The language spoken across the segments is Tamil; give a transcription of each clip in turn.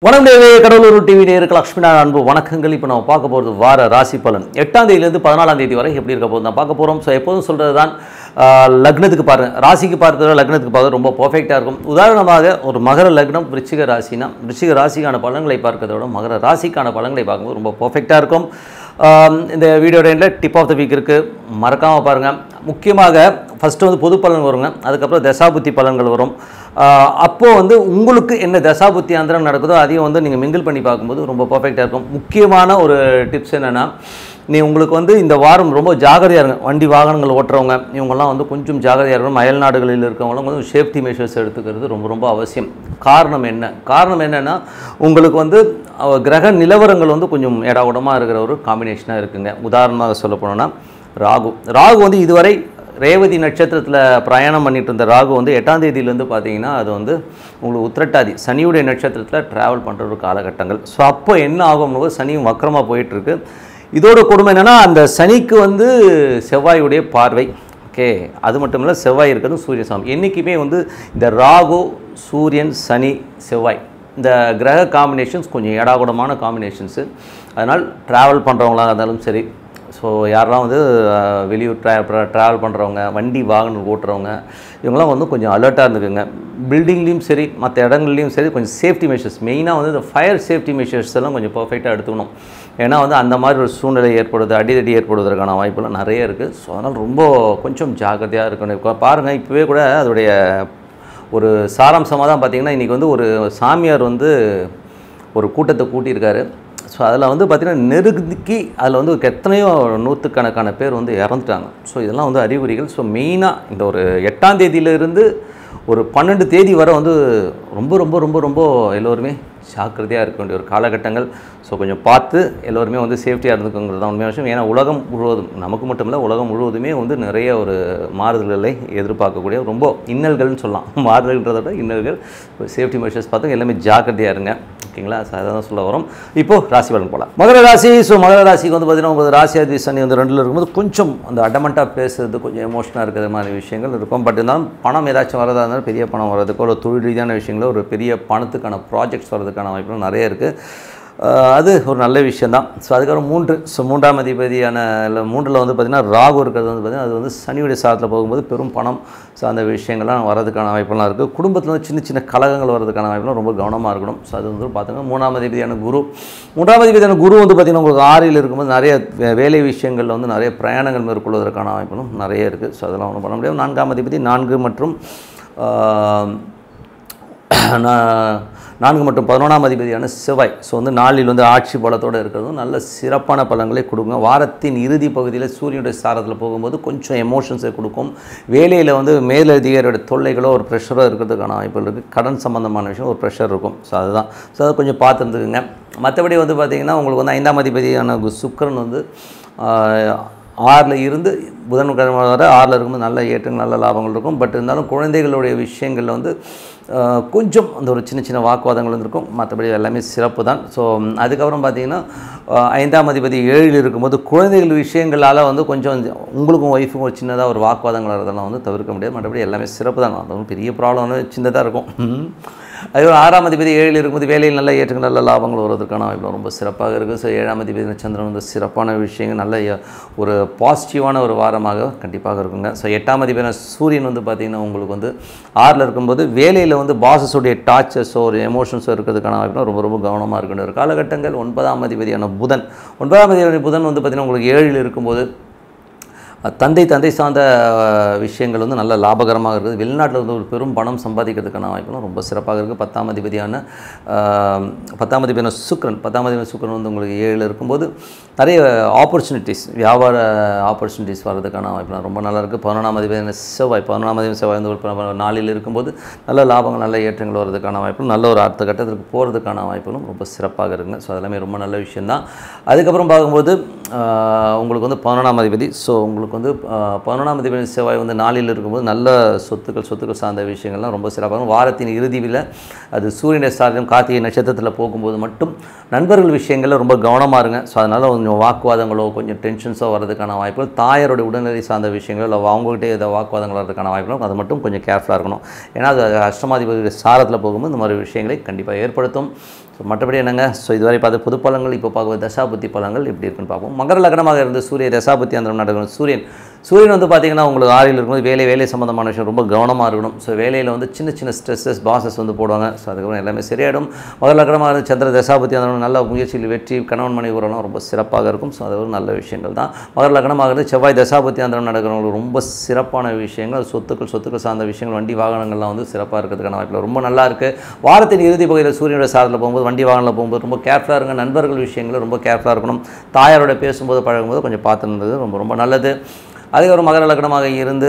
வணக்கம் கடலூர் டிவி நேயர்களுக்கு லட்சுமி அன்பு வணக்கங்கள். இப்போ நம்ம பார்க்க போகிறது வார ராசி பலன் 8ஆம் தேதியிலிருந்து 14ஆம் தேதி வரை எப்படி இருக்க போகுது நான் பார்க்க போகிறோம். ஸோ எப்போதும் சொல்கிறது தான் லக்னத்துக்கு பாருங்கள், ராசிக்கு பார்க்கறத லக்னத்துக்கு பார்க்கறது ரொம்ப பர்ஃபெக்டாக இருக்கும். உதாரணமாக ஒரு மகர லக்னம் விருச்சிக ராசினா விருச்சிக ராசிக்கான பலன்களை பார்க்கறத விட மகர ராசிக்கான பலன்களை பார்க்கும்போது ரொம்ப பர்ஃபெக்டாக இருக்கும். இந்த வீடியோ எண்டில் டிப் ஆஃப் த வீக் இருக்குது, மறக்காமல் பாருங்கள். முக்கியமாக ஃபஸ்ட்டு வந்து பொது பலன் வருங்க, அதுக்கப்புறம் தசாபுத்தி பலன்கள் வரும். அப்போது வந்து உங்களுக்கு என்ன தசாபுத்தி அந்தரம் நடக்குதோ அதையும் வந்து நீங்கள் மிங்கிள் பண்ணி பார்க்கும்போது ரொம்ப பர்ஃபெக்டாக இருக்கும். முக்கியமான ஒரு டிப்ஸ் என்னென்னா, உங்களுக்கு வந்து இந்த வாரம் ரொம்ப ஜாகிரதையாக இருங்க. வண்டி வாகனங்கள் ஓட்டுறவங்க இவங்கெல்லாம் வந்து கொஞ்சம் ஜாகிரதையாக இருக்கணும். அயல் நாடுகளில் இருக்கவங்களும் வந்து சேஃப்டி மெஷர்ஸ் எடுத்துக்கிறது ரொம்ப ரொம்ப அவசியம். காரணம் என்னென்னா, உங்களுக்கு வந்து கிரக நிலவரங்கள் வந்து கொஞ்சம் ஏடாகுடமாக இருக்கிற ஒரு காம்பினேஷனாக இருக்குங்க. உதாரணமாக சொல்ல போனோன்னா ராகு வந்து இதுவரை ரேவதி நட்சத்திரத்தில் பிரயாணம் பண்ணிட்டு இருந்த ராகு வந்து 8ஆம் தேதியிலேருந்து பார்த்தீங்கன்னா அது வந்து உங்களுக்கு உத்திரட்டாதி சனியுடைய நட்சத்திரத்தில் ட்ராவல் பண்ணுற ஒரு காலகட்டங்கள். ஸோ அப்போ என்ன ஆகும்னு சனியும் வக்கரமாக போயிட்டுருக்கு. இதோட கொடுமை என்னென்னா, அந்த சனிக்கு வந்து செவ்வாயுடைய பார்வை. ஓகே, அது மட்டும் இல்லை, செவ்வாய் இருக்கிறது சூரிய சாமி. என்றைக்குமே வந்து இந்த ராகு சூரியன் சனி செவ்வாய் இந்த கிரக காம்பினேஷன்ஸ் கொஞ்சம் ஏடாகுடமான காம்பினேஷன்ஸு. அதனால் ட்ராவல் பண்ணுறவங்களாக இருந்தாலும் சரி, ஸோ யாரெல்லாம் வந்து வெளியூர் ட்ராவல் பண்ணுறவங்க, வண்டி வாகனம் ஓட்டுறவங்க இவங்களாம் வந்து கொஞ்சம் அலர்ட்டாக இருந்துக்குங்க. பில்டிங்லேயும் சரி மற்ற இடங்கள்லையும் சரி கொஞ்சம் சேஃப்டி மெஷர்ஸ், மெயினாக வந்து இந்த ஃபயர் சேஃப்டி மெஷர்ஸ் எல்லாம் கொஞ்சம் பர்ஃபெக்டாக எடுத்துக்கணும். ஏன்னா வந்து அந்த மாதிரி ஒரு சூழ்நிலை ஏற்படுது, அடிதடி ஏற்படுவதற்கான வாய்ப்புலாம் நிறைய இருக்குது. ஸோ அதனால் ரொம்ப கொஞ்சம் ஜாக்கிரதையாக இருக்கணும். பாருங்கள், இப்போவே கூட அதோடைய ஒரு சாராம்சமாக தான் பார்த்திங்கன்னா, இன்றைக்கி வந்து ஒரு சாமியார் வந்து ஒரு கூட்டத்தை கூட்டியிருக்காரு. ஸோ அதில் வந்து பார்த்திங்கன்னா நெருக்கி அதில் வந்து எத்தனையோ நூற்றுக்கணக்கான பேர் வந்து இறந்துட்டாங்க. ஸோ இதெல்லாம் வந்து அறிகுறிகள். ஸோ மெயினாக இந்த ஒரு 8ஆம் தேதியிலிருந்து ஒரு 12 தேதி வரை வந்து ரொம்ப ரொம்ப ரொம்ப ரொம்ப எல்லோருமே ஜாக்கிரதையாக இருக்க வேண்டிய ஒரு காலகட்டங்கள். ஸோ கொஞ்சம் பார்த்து எல்லோருமே வந்து சேஃப்டியாக இருந்துக்குங்கிறது தான் உண்மையான விஷயம். ஏன்னா உலகம் முழுவதும், நமக்கு மட்டும் இல்லை உலகம் முழுவதுமே வந்து நிறைய ஒரு மாறுதல்களை எதிர்பார்க்கக்கூடிய ரொம்ப இன்னல்கள்னு சொல்லலாம். மாறுதல்ன்றதை விட இன்னல்கள். சேஃப்டி மெஷர்ஸ் பார்த்து எல்லாமே ஜாக்கிரதையாக இருங்க. ஓகேங்களா? ஸோ அதை தான் சொல்ல வரோம். இப்போது ராசி பலன் போகலாம். மகர ராசி. ஸோ மகர ராசிக்கு வந்து பார்த்திங்கன்னா உங்களுக்கு ராசியாதி சனி வந்து 2ல் இருக்கும்போது கொஞ்சம் அந்த அடமெண்ட்டாக பேசுறது, கொஞ்சம் எமோஷனாக இருக்கிற மாதிரி விஷயங்கள் இருக்கும். பட் இருந்தாலும் பணம் ஏதாச்சும் வரதா இருந்தாலும் பெரிய பணம் வர்றதுக்கோ ஒரு தொழில் ரீதியான விஷயங்களோ ஒரு பெரிய பணத்துக்கான ப்ராஜெக்ட்ஸ் வர்றதுக்கான வாய்ப்புகள் நிறைய இருக்குது. அது ஒரு நல்ல விஷயந்தான். ஸோ அதுக்கப்புறம் 3. ஸோ 3ஆம் அதிபதியான இல்லை 3ல் வந்து பார்த்திங்கன்னா ராகு இருக்கிறது வந்து பார்த்திங்கன்னா அது வந்து சனியுடைய சாரத்தில் போகும்போது பெரும் பணம் சார்ந்த விஷயங்கள்லாம் வரதுக்கான வாய்ப்புலாம் இருக்குது. குடும்பத்தில் வந்து சின்ன சின்ன கலகங்கள் வரதுக்கான வாய்ப்புலாம் ரொம்ப கவனமாக இருக்கணும். ஸோ அது வந்து பார்த்திங்கன்னா 3ஆம் அதிபதியான குரு. 3ஆம் அதிபதியான குரு வந்து பார்த்திங்கன்னா உங்களுக்கு 6ல் இருக்கும்போது நிறைய வேலை விஷயங்களில் வந்து நிறைய பிரயாணங்கள் மேற்கொள்வதற்கான வாய்ப்புகளும் நிறைய இருக்குது. ஸோ அதெல்லாம் ஒன்றும் பண்ண முடியாது. 4ஆம் அதிபதி 4 மற்றும் 11ஆம் அதிபதியான செவ்வாய். ஸோ வந்து 4ல் வந்து ஆட்சி பலத்தோடு இருக்கிறதும் நல்ல சிறப்பான பலன்களை கொடுங்க. வாரத்தின் இறுதி பகுதியில் சூரியனுடைய சாரத்தில் போகும்போது கொஞ்சம் எமோஷன்ஸை கொடுக்கும். வேலையில் வந்து மேலதிகாரியோட தொல்லைகளோ ஒரு ப்ரெஷரோ இருக்கிறதுக்கான வாய்ப்புகள் இருக்குது. கடன் சம்பந்தமான விஷயம் ஒரு ப்ரெஷர் இருக்கும். ஸோ அதுதான். ஸோ அதை கொஞ்சம் பார்த்துருந்துக்குங்க. மற்றபடி வந்து பார்த்திங்கன்னா உங்களுக்கு வந்து 5ஆம் அதிபதியான சுக்கிரன் வந்து 6ல் இருந்து புதன்கிழமை வர 6ல் இருக்கும்போது நல்ல ஏற்றங்கள் நல்ல லாபங்கள் இருக்கும். பட் இருந்தாலும் குழந்தைகளுடைய விஷயங்களில் வந்து கொஞ்சம் அந்த ஒரு சின்ன சின்ன வாக்குவாதங்கள் இருக்கும். மற்றபடி எல்லாமே சிறப்பு தான். ஸோ அதுக்கப்புறம் பார்த்திங்கன்னா 5ஆம் அதிபதி 7ல் இருக்கும்போது குழந்தைகள் விஷயங்களால் வந்து கொஞ்சம் உங்களுக்கும் ஒய்ஃபுக்கும் ஒரு சின்னதாக ஒரு வாக்குவாதங்கள் வரதெல்லாம் வந்து தவிர்க்க முடியாது. மற்றபடி எல்லாமே சிறப்பு தான். அது பெரிய ப்ராப்ளம் வந்து சின்னதாக இருக்கும். அதே 6ஆம் அதிபதி 7ல் இருக்கும்போது வேலையில் நல்ல ஏற்றங்கள் நல்ல லாபங்கள் வருவதற்கான வாய்ப்பு ரொம்ப சிறப்பாக இருக்குது. ஸோ 7ஆம் அதிபதி சந்திரன் வந்து சிறப்பான விஷயங்கள் நல்ல ஒரு பாசிட்டிவான ஒரு வாரமாக கண்டிப்பாக இருக்குங்க. ஸோ 8ஆம் அதிபதி சூரியன் வந்து பார்த்திங்கன்னா உங்களுக்கு வந்து 6ல் இருக்கும்போது வேலையில் வந்து பாசஸோடைய டார்ச்சர்ஸோ ஒரு எமோஷன்ஸோ இருக்கிறதுக்கான வாய்ப்புனா ரொம்ப ரொம்ப கவனமாக இருக்கின்ற ஒரு காலகட்டங்கள். 9ஆம் அதிபதியான புதன். 9ஆம் அதிபதி புதன் வந்து பார்த்திங்கன்னா உங்களுக்கு 7ல் இருக்கும்போது தந்தை சார்ந்த விஷயங்கள் வந்து நல்ல லாபகரமாக இருக்குது. வெளிநாட்டில் வந்து ஒரு பெரும் பணம் சம்பாதிக்கிறதுக்கான வாய்ப்புகளும் ரொம்ப சிறப்பாக இருக்குது. 10ஆம் அதிபதியான சுக்கிரன் வந்து உங்களுக்கு 7ல் இருக்கும்போது நிறைய ஆப்பர்ச்சுனிட்டிஸ், வியாபார ஆப்பர்ச்சுனிட்டிஸ் வர்றதுக்கான வாய்ப்புலாம் ரொம்ப நல்லாயிருக்கு. 11ஆம் அதிபதியான செவ்வாய் வந்து ஒரு 4ல் இருக்கும்போது நல்ல லாபங்கள் நல்ல ஏற்றங்கள் வர்றதுக்கான வாய்ப்பும் நல்ல ஒரு அடுத்த கட்டத்திற்கு போகிறதுக்கான வாய்ப்புகளும் ரொம்ப சிறப்பாக இருக்குங்க. ஸோ அதெல்லாமே ரொம்ப நல்ல விஷயந்தான். அதுக்கப்புறம் பார்க்கும்போது உங்களுக்கு வந்து 11ஆம் அதிபதி. ஸோ உங்களுக்கு வந்து 11ஆம் அதிபதி செவ்வாய் வந்து 4ல் இருக்கும்போது நல்ல சொத்துக்கள் சார்ந்த விஷயங்கள்லாம் ரொம்ப சிறப்பாக. வாரத்தின் இறுதியில் அது சூரியனுடைய சாரதியம் கார்த்திகை நட்சத்திரத்தில் போகும்போது மட்டும் நண்பர்கள் விஷயங்களில் ரொம்ப கவனமாக இருங்க. ஸோ அதனால் கொஞ்சம் வாக்குவாதங்களோ கொஞ்சம் டென்ஷன்ஸோ வரதுக்கான வாய்ப்புகள், தாயாரோட உடல்நிலை சார்ந்த விஷயங்களோ இல்லை அவங்ககிட்ட ஏதாவது வாக்குவாதங்கள் வரதுக்கான வாய்ப்புகளும் அது மட்டும் கொஞ்சம் கேர்ஃபுல்லாக இருக்கணும். ஏன்னா அது அஷ்டமாதிபதியுடைய சாரத்தில் போகும்போது இந்த மாதிரி விஷயங்களை கண்டிப்பாக ஏற்படுத்தும். ஸோ மற்றபடி என்னங்க, ஸோ இதுவரை பார்த்து பொது பலன்கள். இப்போ பார்க்கும்போது தசாபுத்தி பலன்கள் எப்படி இருக்குன்னு பார்ப்போம். மகர லக்னமாக இருந்து சூரிய தசாபுத்தி அந்த நடக்கணும். சூரியன் வந்து பார்த்திங்கன்னா உங்களுக்கு 6ல் இருக்கும்போது வேலை சம்மந்தமான விஷயம் ரொம்ப கவனமாக இருக்கணும். ஸோ வேலையில் வந்து சின்ன ஸ்ட்ரெஸ்ஸஸ் பாசஸ் வந்து போடுவாங்க. ஸோ அதுக்கப்புறம் எல்லாமே சரியாயிடும். மகர லக்னமாக இருந்து சந்திர தசாபுத்தி அந்த நல்ல முயற்சியில் வெற்றி, கணவன் மனைவி உறவுலாம் ரொம்ப சிறப்பாக இருக்கும். ஸோ அது ஒரு நல்ல விஷயங்கள் தான். மகர லக்னமாக இருந்து செவ்வாய் தசாபுத்தி அந்த நடக்கிறவங்களுக்கு ரொம்ப சிறப்பான விஷயங்கள், சொத்துக்கள் சார்ந்த விஷயங்கள், வண்டி வாகனங்கள்லாம் வந்து சிறப்பாக இருக்கிறதுக்கான வாய்ப்பில் ரொம்ப நல்லா இருக்குது. வாரத்தின் இறுதி பகுதியில் சூரியனோட சாரத்தில் போகும்போது வண்டி வாகனத்தில் போகும்போது ரொம்ப கேர்ஃபுல்லாக இருங்க. நண்பர்கள் விஷயங்கள் ரொம்ப கேர்ஃபுல்லாக இருக்கணும். தாயாரோட பேசும்போது பழகும்போது கொஞ்சம் பார்த்துருந்தது ரொம்ப நல்லது. அதுக்கப்புறம் மகர லக்னமாக இருந்து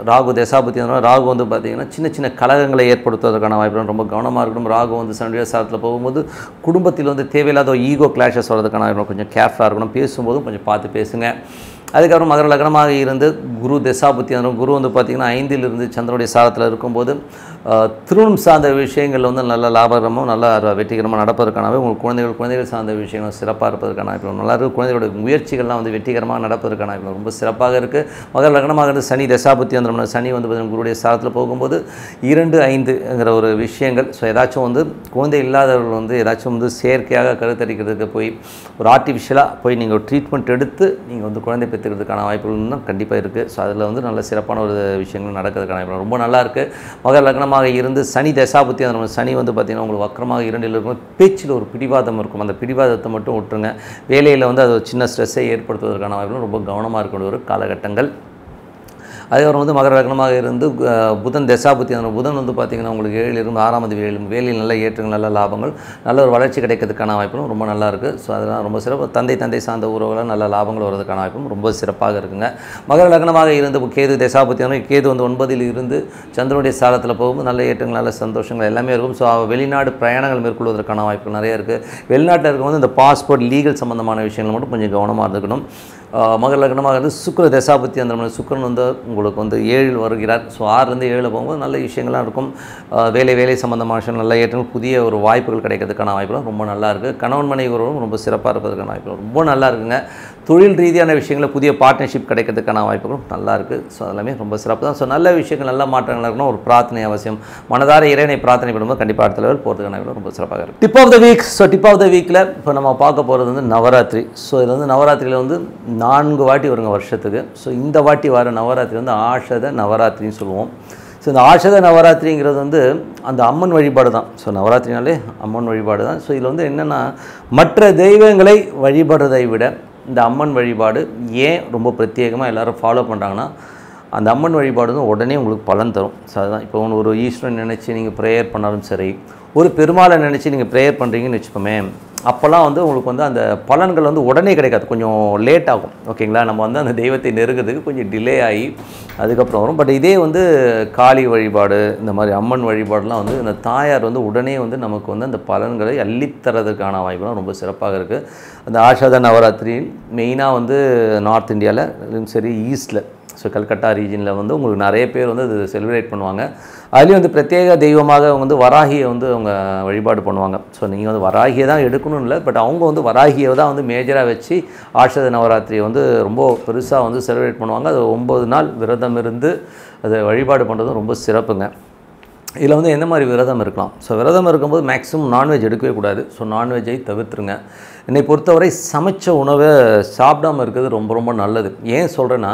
ராகு தசாபுத்தி ராகு வந்து பார்த்திங்கன்னா சின்ன கலகங்களை ஏற்படுத்துவதற்கான வாய்ப்பு ரொம்ப கவனமாக இருக்கணும். ராகு வந்து சனியோட சாரத்தில் போகும்போது குடும்பத்தில் வந்து தேவையில்லாத ஈகோ கிளாஷஸ் வர்றதுக்கான வாய்ப்பு கொஞ்சம் கேர்ஃபுல்லாக இருக்கணும். பேசும்போதும் கொஞ்சம் பார்த்து பேசுங்க. அதுக்கப்புறம் மகர லக்னமாக இருந்து குரு தசாபுத்தி குரு வந்து பார்த்திங்கன்னா 5ல் இருந்து சந்திரனுடைய சாரத்தில் இருக்கும்போது திருமணம் சார்ந்த விஷயங்கள் வந்து நல்ல லாபகரமும் நல்ல வெற்றிகரமாக நடப்பதற்கானவே உங்களுக்கு குழந்தைகள் சார்ந்த விஷயங்கள் சிறப்பாக இருப்பதற்கான வாய்ப்பு நல்லா இருக்குது. குழந்தைகளோட முயற்சிகள்லாம் வந்து வெற்றிகரமாக நடப்பதற்கான வாய்ப்பு ரொம்ப சிறப்பாக இருக்குது. மகர லக்னமாக இருந்து சனி தசாபுத்தி சனி வந்து பார்த்திங்கன்னா குருடைய சாரத்தில் போகும்போது 2-5ங்கிற ஒரு விஷயங்கள். ஸோ ஏதாச்சும் வந்து குழந்தை இல்லாதவர்கள் வந்து ஏதாச்சும் வந்து செயற்கையாக கருத்தரிக்கிறதுக்கு போய் ஒரு ஆர்டிஃபிஷியலாக போய் நீங்கள் ஒரு ட்ரீட்மெண்ட் எடுத்து நீங்கள் வந்து குழந்தை பெற்றுக்கிறதுக்கான வாய்ப்புகள் தான் கண்டிப்பாக இருக்குது. ஸோ அதில் வந்து நல்ல சிறப்பான ஒரு விஷயங்கள் நடக்கிறதுக்கான வாய்ப்பு ரொம்ப நல்லா இருக்குது. மகர லக்னமாக இருந்து சனி தசாபுத்தி சனி வந்து பார்த்திங்கன்னா உங்களுக்கு வக்கரமாக 2ல் இருக்கும். பேச்சில் ஒரு பிடிவாதம் இருக்கும். அந்த பிடிவாதத்தை மட்டும் விட்டுருங்க. வேலையில் வந்து அது ஒரு சின்ன ஸ்ட்ரெஸ்ஸை ஏற்படுத்துவதற்கான வாய்ப்புகள் ரொம்ப கவனமாக இருக்கக்கூடிய ஒரு காலகட்டங்கள். அதுக்கப்புறம் வந்து மகர லக்னமாக இருந்து புதன் தசாபுத்தி புதன் வந்து பார்த்திங்கன்னா உங்களுக்கு 7ல் இருந்து 6வது வேலையில் நல்ல ஏற்றங்கள், நல்ல லாபங்கள், நல்ல ஒரு வளர்ச்சி கிடைக்கிறதுக்கான வாய்ப்பும் ரொம்ப நல்லா இருக்குது. ஸோ அதெல்லாம் ரொம்ப சிறப்பு. தந்தை சார்ந்த உறவுகள் நல்ல லாபங்கள் வரதுக்கான வாய்ப்பும் ரொம்ப சிறப்பாக இருக்குங்க. மகர லக்னமாக இருந்து கேது தசாபுத்தி கேது வந்து 9ல் இருந்து சந்திரனுடைய சாரத்தில் போகும்போது நல்ல ஏற்றங்கள், நல்ல சந்தோஷங்கள் எல்லாமே இருக்கும். ஸோ வெளிநாடு பிரயாணங்கள் மேற்கொள்வதற்கான வாய்ப்புகள் நிறைய இருக்குது. வெளிநாட்டில் இருக்கும்போது இந்த பாஸ்போர்ட் லீகல் சம்மந்தமான விஷயங்கள் மட்டும் கொஞ்சம் கவனமாக இருந்துக்கணும். மகர லக்னமாக இருந்து சுக்கிர தசாபுத்தி சுக்கிரன் வந்து உங்களுக்கு வந்து 7ல் வருகிறார். ஸோ 6லேருந்து 7 போகும்போது நல்ல விஷயங்கள்லாம் இருக்கும். வேலை சம்மந்தமான விஷயம் நல்ல ஏற்றங்கள், புதிய ஒரு வாய்ப்புகள் கிடைக்கிறதுக்கான வாய்ப்புலாம் ரொம்ப நல்லா இருக்குது. கணவன் மனைவி உறவும் ரொம்ப சிறப்பாக இருப்பதற்கான வாய்ப்புகள் ரொம்ப நல்லா இருக்குங்க. தொழில் ரீதியான விஷயங்களில் புதிய பார்ட்னர்ஷிப் கிடைக்கிறதுக்கான வாய்ப்புகளும் நல்லா இருக்குது. ஸோ அதெல்லாமே ரொம்ப சிறப்பு தான். ஸோ நல்ல விஷயங்கள், நல்ல மாற்றங்கள் இருக்கணும். ஒரு பிரார்த்தனை அவசியம். மனதார இறைவனை பிரார்த்தனை பண்ணும்போது கண்டிப்பாக அடுத்த லெவல் போகிறதுக்கான வாய்ப்பு ரொம்ப சிறப்பாக இருக்குது. Tip of the week. So tip of the வீக்கில் இப்போ நம்ம பார்க்க போகிறது வந்து நவராத்திரி. ஸோ இதில் வந்து நவராத்திரியில் வந்து 4 வாட்டி வருங்க வருஷத்துக்கு. ஸோ இந்த வாட்டி வர நவராத்திரி வந்து ஆஷத நவராத்திரின்னு சொல்லுவோம். ஸோ இந்த ஆஷத நவராத்திரிங்கிறது வந்து அந்த அம்மன் வழிபாடு தான். ஸோ நவராத்திரினாலே அம்மன் வழிபாடு தான். ஸோ இதில் வந்து என்னென்னா, மற்ற தெய்வங்களை வழிபடுறதை விட இந்த அம்மன் வழிபாடு ஏன் ரொம்ப பிரத்யேகமாக எல்லோரும் ஃபாலோ பண்ணுறாங்கன்னா, அந்த அம்மன் வழிபாடு தான் உடனே உங்களுக்கு பலன் தரும். ஸோ அதுதான். இப்போ ஒரு ஈஸ்வரன் நினச்சி நீங்கள் ப்ரேயர் பண்ணாலும் சரி, ஒரு பெருமாளை நினச்சி நீங்கள் ப்ரேயர் பண்ணுறீங்கன்னு வச்சுப்போமே, அப்போல்லாம் வந்து உங்களுக்கு வந்து அந்த பலன்கள் வந்து உடனே கிடைக்காது, கொஞ்சம் லேட் ஆகும். ஓகேங்களா? நம்ம வந்து அந்த தெய்வத்தை நெருங்கிறதுக்கு கொஞ்சம் டிலே ஆகி அதுக்கப்புறம் வரும். பட் இதே வந்து காளி வழிபாடு, இந்த மாதிரி அம்மன் வழிபாடுலாம் வந்து இந்த தாயார் வந்து உடனே வந்து நமக்கு வந்து அந்த பலன்களை அள்ளித்தரதுக்கான வாய்ப்புலாம் ரொம்ப சிறப்பாக இருக்குது. அந்த ஆஷாத நவராத்திரி மெயினாக வந்து நார்த் இந்தியாவில் சரி, ஈஸ்ட்டில், ஸோ கல்கட்டா ரீஜனில் வந்து உங்களுக்கு நிறைய பேர் வந்து அது செலிப்ரேட் பண்ணுவாங்க. அதுலேயும் வந்து பிரத்யேக தெய்வமாக வந்து வராகியை வந்து அவங்க வழிபாடு பண்ணுவாங்க. ஸோ நீங்கள் வந்து வராகியை தான் எடுக்கணும்னு இல்லை, பட் அவங்க வந்து வராகியை தான் வந்து மேஜராக வச்சு ஆஷத நவராத்திரியை வந்து ரொம்ப பெருசாக வந்து செலிப்ரேட் பண்ணுவாங்க. அது 9 நாள் விரதம் இருந்து அதை வழிபாடு பண்ணுறதும் ரொம்ப சிறப்புங்க. இதில் வந்து எந்த மாதிரி விரதம் இருக்கலாம்? ஸோ விரதம் இருக்கும்போது மேக்ஸிமம் நான்வெஜ் எடுக்கவே கூடாது. ஸோ நான்வெஜ்ஜை தவிர்த்துருங்க. என்னை பொறுத்தவரை சமைச்ச உணவை சாப்பிடாமல் இருக்கிறது ரொம்ப ரொம்ப நல்லது. ஏன் சொல்கிறேன்னா,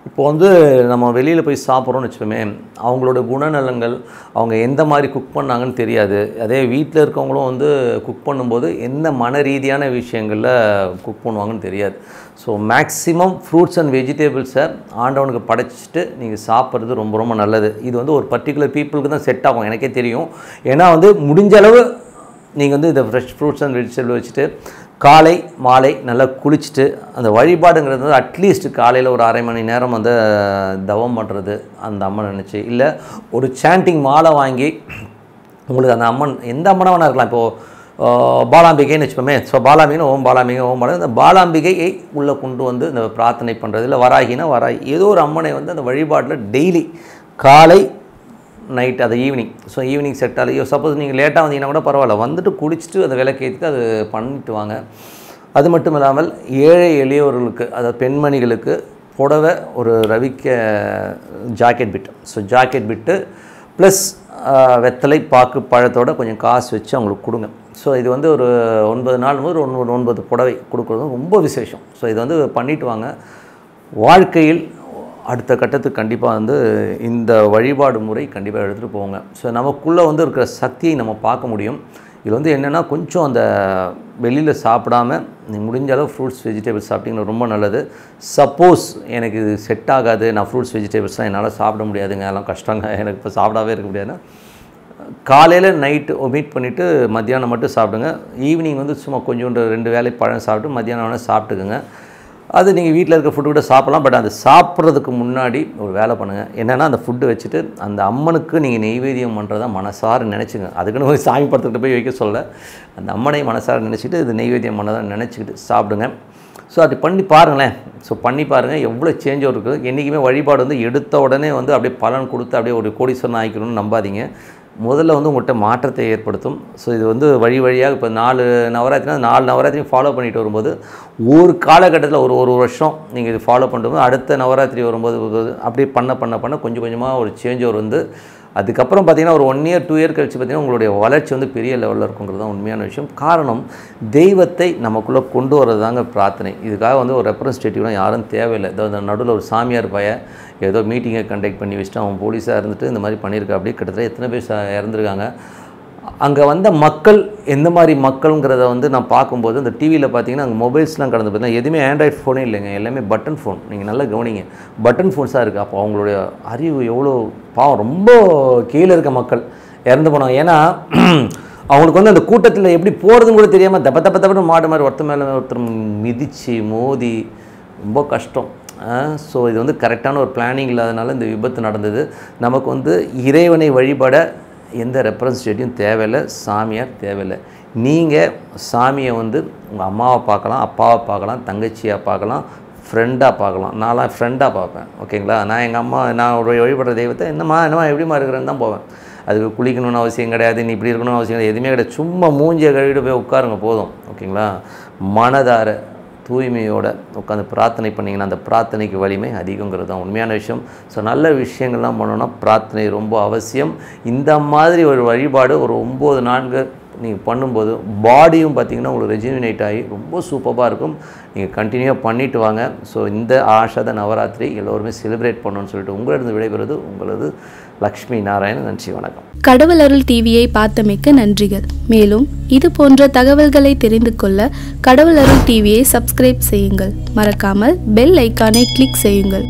இப்போ வந்து நம்ம வெளியில் போய் சாப்பிட்றோன்னு வச்சுக்கோமே, அவங்களோட குணநலங்கள், அவங்க எந்த மாதிரி குக் பண்ணாங்கன்னு தெரியாது. அதே வீட்டில் இருக்கவங்களும் வந்து குக் பண்ணும்போது எந்த மன ரீதியான விஷயங்களில் குக் பண்ணுவாங்கன்னு தெரியாது. ஸோ மேக்ஸிமம் ஃப்ரூட்ஸ் அண்ட் வெஜிடபிள்ஸை ஆண்டவனுக்கு படைச்சிட்டு நீங்கள் சாப்பிட்றது ரொம்ப ரொம்ப நல்லது. இது வந்து ஒரு பர்டிகுலர் பீப்புளுக்கு தான் செட் ஆகும், எனக்கே தெரியும். ஏன்னா வந்து முடிஞ்ச அளவு நீங்கள் வந்து இந்த ஃப்ரெஷ் ஃப்ரூட்ஸ் அண்ட் வெஜிடபிள் வச்சுட்டு காலை மாலை நல்லா குளிச்சுட்டு, அந்த வழிபாடுங்கிறது வந்து அட்லீஸ்ட் காலையில் ஒரு 1/2 மணி நேரம் வந்து தவம் பண்ணுறது அந்த அம்மன் நினச்சி, இல்லை ஒரு சாண்டிங் மாலை வாங்கி உங்களுக்கு அந்த அம்மன் எந்த அம்மனாக வேணா இருக்கலாம். இப்போது பாலாம்பிகைன்னு வச்சுப்போமே, ஸோ பாலாம்பிகைன்னு ஓம் பாலாம்பிகை ஓம் பாலாம்பிகை, இந்த பாலாம்பிகையை உள்ளே கொண்டு வந்து இந்த பிரார்த்தனை பண்ணுறது, இல்லை வராகினா வராகி, ஏதோ ஒரு அம்மனை வந்து அந்த வழிபாட்டில் டெய்லி காலை நைட் அது ஈவினிங், ஸோ ஈவினிங் செட் ஆகலையோ, சப்போஸ் நீங்கள் லேட்டாக வந்தீங்கன்னா கூட பரவாயில்ல, வந்துட்டு குளிச்சுட்டு அந்த விளக்கேற்றிட்டு அது பண்ணிட்டு வாங்க. அது மட்டும் இல்லாமல் ஏழை எளியவர்களுக்கு, அதாவது பெண்மணிகளுக்கு புடவை ஒரு ரவிக்க jacket bit, so jacket bit plus வெத்தலை பாக்கு பழத்தோட கொஞ்சம் காசு வச்சு அவங்களுக்கு கொடுங்க. ஸோ இது வந்து ஒரு 9 நாள் போது 9 புடவை கொடுக்குறது ரொம்ப விசேஷம். ஸோ இது வந்து பண்ணிட்டு வாங்க. வாழ்க்கையில் அடுத்த கட்டத்துக்கு கண்டிப்பாக வந்து இந்த வழிபாடு முறை கண்டிப்பாக எடுத்துகிட்டு போங்க. ஸோ நமக்குள்ளே வந்து இருக்கிற சக்தியை நம்ம பார்க்க முடியும். இது வந்து என்னென்னா கொஞ்சம் அந்த வெளியில் சாப்பிடாமல் நீங்கள் முடிஞ்ச அளவு ஃப்ரூட்ஸ் வெஜிடபிள்ஸ் சாப்பிட்டிங்கன்னா ரொம்ப நல்லது. சப்போஸ் எனக்கு இது செட் ஆகாது, நான் ஃப்ரூட்ஸ் வெஜிடபிள்ஸ்லாம் என்னால் சாப்பிட முடியாதுங்க, அதெல்லாம் கஷ்டங்க, எனக்கு இப்போ சாப்பிடாவே இருக்க முடியாதுன்னா காலையில் நைட்டு ஒமிட் பண்ணிவிட்டு மத்தியானம் மட்டும் சாப்பிடுங்க. ஈவினிங் வந்து சும்மா கொஞ்சோண்டு 2 வேளை பழம் சாப்பிட்டு மத்தியானம் வேணால் சாப்பிட்டுக்குங்க. அது நீங்கள் வீட்டில் இருக்க ஃபுட்டு கூட சாப்பிட்லாம். பட் அது சாப்பிட்றதுக்கு முன்னாடி ஒரு வேலை பண்ணுங்கள். என்னென்னா அந்த ஃபுட்டு வச்சுட்டு அந்த அம்மனுக்கு நீங்கள் நெய்வேத்தியம் பண்ணுறதா மனசார நினச்சிங்க. அதுக்குன்னு போய் சாமி படத்துக்கிட்ட போய் வைக்க சொல்ல, அந்த அம்மனை மனசார நினச்சிட்டு இது நெய்வேத்தியம் பண்ணதான் நினச்சிக்கிட்டு சாப்பிடுங்க. ஸோ அது பண்ணி பாருங்களேன். ஸோ பண்ணி பாருங்கள் எவ்வளோ சேஞ்ச் இருக்குது. என்றைக்குமே வழிபாடு வந்து எடுத்த உடனே வந்து அப்படியே பலன் கொடுத்து அப்படியே ஒரு கோடீஸ்வரன் ஆகிக்கணும்னு நம்பாதீங்க. முதல்ல வந்து உங்கள்கிட்ட மாற்றத்தை ஏற்படுத்தும். ஸோ இது வந்து வழியாக இப்போ 4 நவராத்திரினா 4 நவராத்திரியும் ஃபாலோ பண்ணிட்டு வரும்போது ஒரு காலகட்டத்தில் ஒரு வருஷம் நீங்கள் இது ஃபாலோ பண்ணும்போது அடுத்த நவராத்திரி வரும்போது அப்படியே பண்ண கொஞ்சம் கொஞ்சமாக ஒரு சேஞ்ச் ஓவர் வந்து அதுக்கப்புறம் பார்த்திங்கன்னா ஒரு 1 இயர் 2 இயர் கழிச்சு பார்த்திங்கன்னா உங்களுடைய வளர்ச்சி வந்து பெரிய லெவலில் இருக்குங்கிறது தான் உண்மையான விஷயம். காரணம் தெய்வத்தை நமக்குள்ளே கொண்டு வரது தாங்க பிரார்த்தனை. இதுக்காக வந்து ஒரு ரெப்ரஸன்டேட்டிவ்லாம் யாரும் தேவையில்லை. இந்த நடுவில் ஒரு சாமியார் ஏதோ மீட்டிங்கை கண்டக்ட் பண்ணி வச்சுட்டு அவன் போலீஸாக இருந்துட்டு இந்த மாதிரி பண்ணியிருக்கா. அப்படியே கிட்டத்தட்ட எத்தனை பேர் இறந்துருக்காங்க. அங்கே வந்த மக்கள் எந்த மாதிரி மக்கள்ங்கிறத வந்து நான் பார்க்கும்போது இந்த டிவியில் பார்த்தீங்கன்னா அங்கே மொபைல்ஸ்லாம் கடந்து பார்த்தீங்கன்னா எதுவுமே ஆண்ட்ராய்ட் ஃபோனே இல்லைங்க, எல்லாமே பட்டன் ஃபோன். நீங்கள் நல்லா கவனிங்க, பட்டன் ஃபோன்ஸாக இருக்குது. அப்போ அவங்களுடைய அறிவு எவ்வளோ பாவம், ரொம்ப கீழே இருக்க மக்கள் இறந்து போனாங்க. ஏன்னா அவங்களுக்கு வந்து அந்த கூட்டத்தில் எப்படி போகிறதுன்னு கூட தெரியாமல் தப்பன்னு மாடு மாதிரி ஒருத்தர் மேலே ஒருத்தர் மிதித்து மோதி ரொம்ப கஷ்டம். ஸோ இது வந்து கரெக்டான ஒரு பிளானிங் இல்லாதனால இந்த விபத்து நடந்தது. நமக்கு வந்து இறைவனை வழிபட எந்த ரெப்ரஸன்டேட்டிவும் தேவையில்லை, சாமியார் தேவையில்லை. நீங்கள் சாமியை வந்து உங்கள் அம்மாவை பார்க்கலாம், அப்பாவை பார்க்கலாம், தங்கச்சியாக பார்க்கலாம், ஃப்ரெண்டாக பார்க்கலாம். நான்லாம் ஃப்ரெண்டாக பார்ப்பேன். ஓகேங்களா? நான் எங்கள் அம்மா நான் ஒரு வழிபடுற தெய்வத்தை என்னம்மா எப்படிமா இருக்கிறேன்னு தான் போவேன். அதுக்கு குளிக்கணும்னு அவசியம் கிடையாது, நீ இப்படி இருக்கணும்னு அவசியம் கிடையாது, எதுவுமே கிடையாது. சும்மா மூஞ்சியை கழுவிட்டு போய் உட்காருங்க போதும். ஓகேங்களா? மனதார தூய்மையோடு உட்காந்து பிரார்த்தனை பண்ணிங்கன்னா அந்த பிரார்த்தனைக்கு வலிமை அதிகங்கிறது தான் உண்மையான விஷயம். ஸோ நல்ல விஷயங்கள்லாம் பண்ணோன்னா பிரார்த்தனை ரொம்ப அவசியம். இந்த மாதிரி ஒரு வழிபாடு ஒரு 9 நாட்கள் நீங்கள் பண்ணும்போது பாடியும் பார்த்திங்கன்னா உங்களுக்கு ரெஜினேட் ஆகி ரொம்ப சூப்பராக இருக்கும். நீங்கள் கண்டினியூவாக பண்ணிட்டு வாங்க. ஸோ இந்த ஆஷாத நவராத்திரி எல்லோருமே செலிப்ரேட் பண்ணணும்னு சொல்லிட்டு உங்களிடம் விடைபெறுவது உங்களது லக்ஷ்மி நாராயணன். நன்றி, வணக்கம். கடவுள் அருள் டிவியை பார்த்தமைக்கு நன்றிகள். மேலும் இது போன்ற தகவல்களை தெரிந்து கொள்ள கடவுள் அருள் டிவியை சப்ஸ்கிரைப் செய்யுங்கள். மறக்காமல் பெல் ஐக்கானை கிளிக் செய்யுங்கள்.